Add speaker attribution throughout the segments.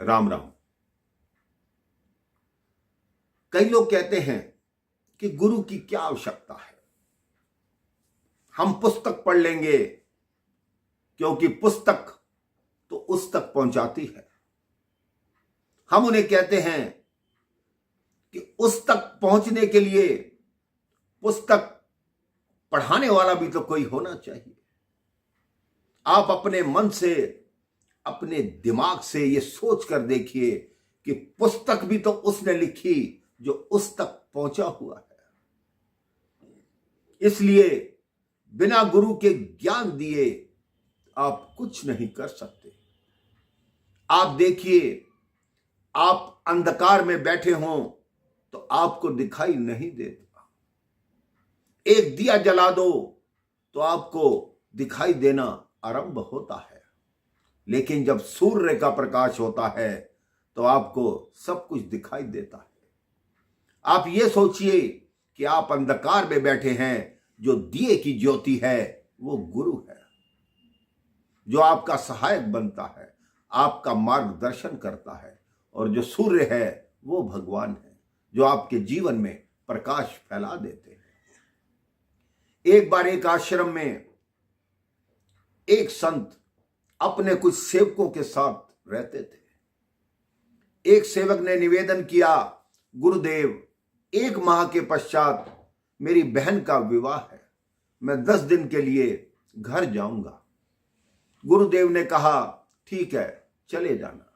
Speaker 1: राम राम। कई लोग कहते हैं कि गुरु की क्या आवश्यकता है, हम पुस्तक पढ़ लेंगे क्योंकि पुस्तक तो उस तक पहुंचाती है। हम उन्हें कहते हैं कि उस तक पहुंचने के लिए पुस्तक पढ़ाने वाला भी तो कोई होना चाहिए। आप अपने मन से, अपने दिमाग से ये सोच कर देखिए कि पुस्तक भी तो उसने लिखी जो उस तक पहुंचा हुआ है। इसलिए बिना गुरु के ज्ञान दिए आप कुछ नहीं कर सकते। आप देखिए, आप अंधकार में बैठे हों तो आपको दिखाई नहीं देता। एक दिया जला दो तो आपको दिखाई देना आरंभ होता है, लेकिन जब सूर्य का प्रकाश होता है तो आपको सब कुछ दिखाई देता है। आप ये सोचिए कि आप अंधकार में बैठे हैं, जो दिए की ज्योति है वो गुरु है, जो आपका सहायक बनता है, आपका मार्गदर्शन करता है, और जो सूर्य है वो भगवान है, जो आपके जीवन में प्रकाश फैला देते हैं। एक बार एक आश्रम में एक संत अपने कुछ सेवकों के साथ रहते थे। एक सेवक ने निवेदन किया, गुरुदेव, 1 माह के पश्चात मेरी बहन का विवाह है, मैं 10 दिन के लिए घर जाऊंगा। गुरुदेव ने कहा, ठीक है, चले जाना।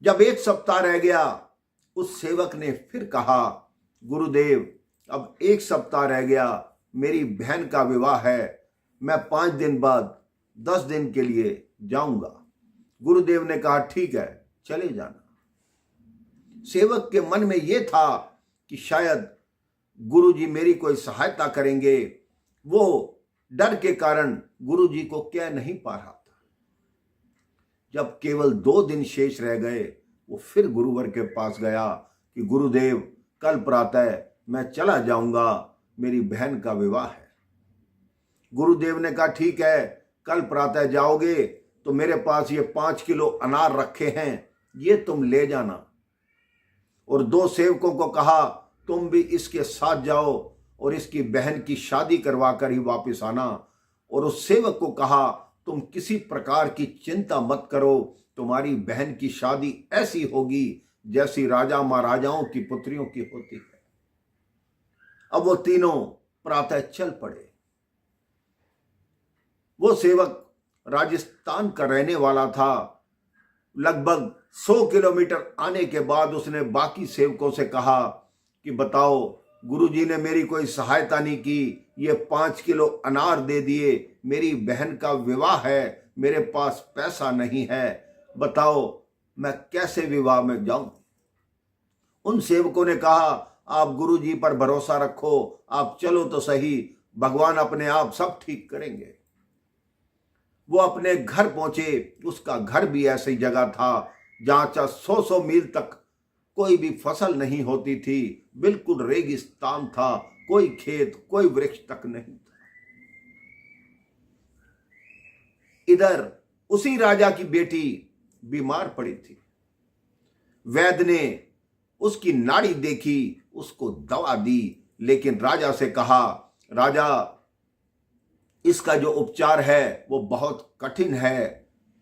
Speaker 1: जब 1 सप्ताह रह गया, उस सेवक ने फिर कहा, गुरुदेव, अब 1 सप्ताह रह गया, मेरी बहन का विवाह है, मैं 5 दिन बाद 10 दिन के लिए जाऊंगा। गुरुदेव ने कहा, ठीक है, चले जाना। सेवक के मन में यह था कि शायद गुरुजी मेरी कोई सहायता करेंगे। वो डर के कारण गुरुजी को कह नहीं पा रहा था। जब केवल 2 दिन शेष रह गए, वो फिर गुरुवर के पास गया कि गुरुदेव, कल प्रातः मैं चला जाऊंगा, मेरी बहन का विवाह है। गुरुदेव ने कहा, ठीक है, कल प्रातः जाओगे तो मेरे पास ये 5 किलो अनार रखे हैं, ये तुम ले जाना। और 2 सेवकों को कहा, तुम भी इसके साथ जाओ और इसकी बहन की शादी करवा कर ही वापस आना। और उस सेवक को कहा, तुम किसी प्रकार की चिंता मत करो, तुम्हारी बहन की शादी ऐसी होगी जैसी राजा महाराजाओं की पुत्रियों की होती है। अब वो तीनों प्रातः चल पड़े। वो सेवक राजस्थान का रहने वाला था। लगभग 100 किलोमीटर आने के बाद उसने बाकी सेवकों से कहा कि बताओ, गुरुजी ने मेरी कोई सहायता नहीं की, ये 5 किलो अनार दे दिए, मेरी बहन का विवाह है, मेरे पास पैसा नहीं है, बताओ मैं कैसे विवाह में जाऊं। उन सेवकों ने कहा, आप गुरुजी पर भरोसा रखो, आप चलो तो सही, भगवान अपने आप सब ठीक करेंगे। वो अपने घर पहुंचे। उसका घर भी ऐसी जगह था जहां 100 मील तक कोई भी फसल नहीं होती थी, बिल्कुल रेगिस्तान था, कोई खेत, कोई वृक्ष तक नहीं था। इधर उसी राजा की बेटी बीमार पड़ी थी। वैद्य ने उसकी नाड़ी देखी, उसको दवा दी, लेकिन राजा से कहा, राजा, इसका जो उपचार है वो बहुत कठिन है,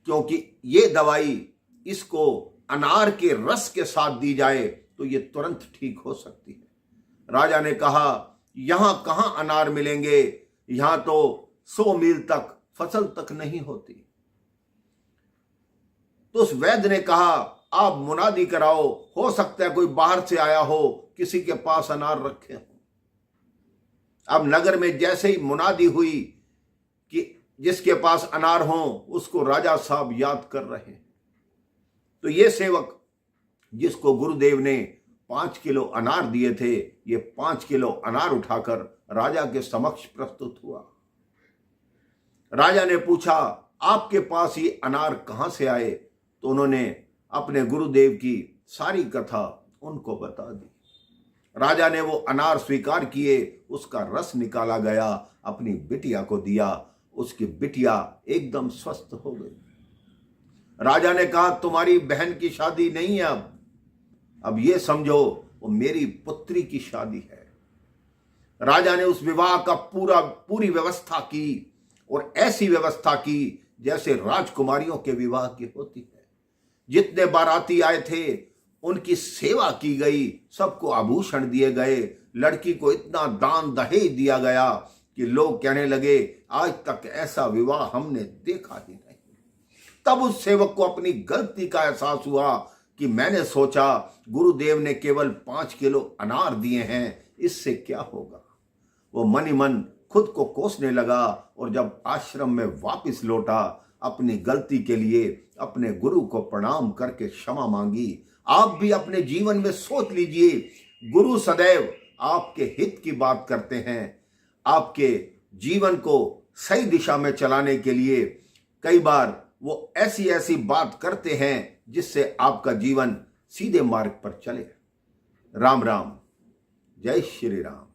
Speaker 1: क्योंकि ये दवाई इसको अनार के रस के साथ दी जाए तो ये तुरंत ठीक हो सकती है। राजा ने कहा, यहां कहां अनार मिलेंगे, यहां तो 100 मील तक फसल तक नहीं होती। तो उस वैद्य ने कहा, आप मुनादी कराओ, हो सकता है कोई बाहर से आया हो, किसी के पास अनार रखे हो। अब नगर में जैसे ही मुनादी हुई कि जिसके पास अनार हो, उसको राजा साहब याद कर रहे हैं। तो ये सेवक जिसको गुरुदेव ने 5 किलो अनार दिए थे, ये 5 किलो अनार उठाकर राजा के समक्ष प्रस्तुत हुआ। राजा ने पूछा, आपके पास ये अनार कहां से आए? तो उन्होंने अपने गुरुदेव की सारी कथा उनको बता दी। राजा ने वो अनार स्वीकार किए, उसका रस निकाला गया, अपनी बिटिया को दिया, उसकी बिटिया एकदम स्वस्थ हो गई। राजा ने कहा पूरी बहन की शादी नहीं है, अब ये समझो वो मेरी पुत्री की शादी है। राजा ने उस विवाह का पूरी व्यवस्था की और ऐसी व्यवस्था की जैसे राजकुमारियों के विवाह की होती है। जितने बाराती आए थे उनकी सेवा की गई, सबको आभूषण दिए गए, लड़की को इतना दान दहेज दिया गया कि लोग कहने लगे आज तक ऐसा विवाह हमने देखा ही नहीं। तब उस सेवक को अपनी गलती का एहसास हुआ कि मैंने सोचा गुरुदेव ने केवल 5 किलो अनार दिए हैं, इससे क्या होगा। वो मन ही मन खुद को कोसने लगा और जब आश्रम में वापस लौटा अपनी गलती के लिए अपने गुरु को प्रणाम करके क्षमा मांगी। आप भी अपने जीवन में सोच लीजिए, गुरु सदैव आपके हित की बात करते हैं, आपके जीवन को सही दिशा में चलाने के लिए कई बार वो ऐसी बात करते हैं जिससे आपका जीवन सीधे मार्ग पर चले। राम राम, जय श्री राम।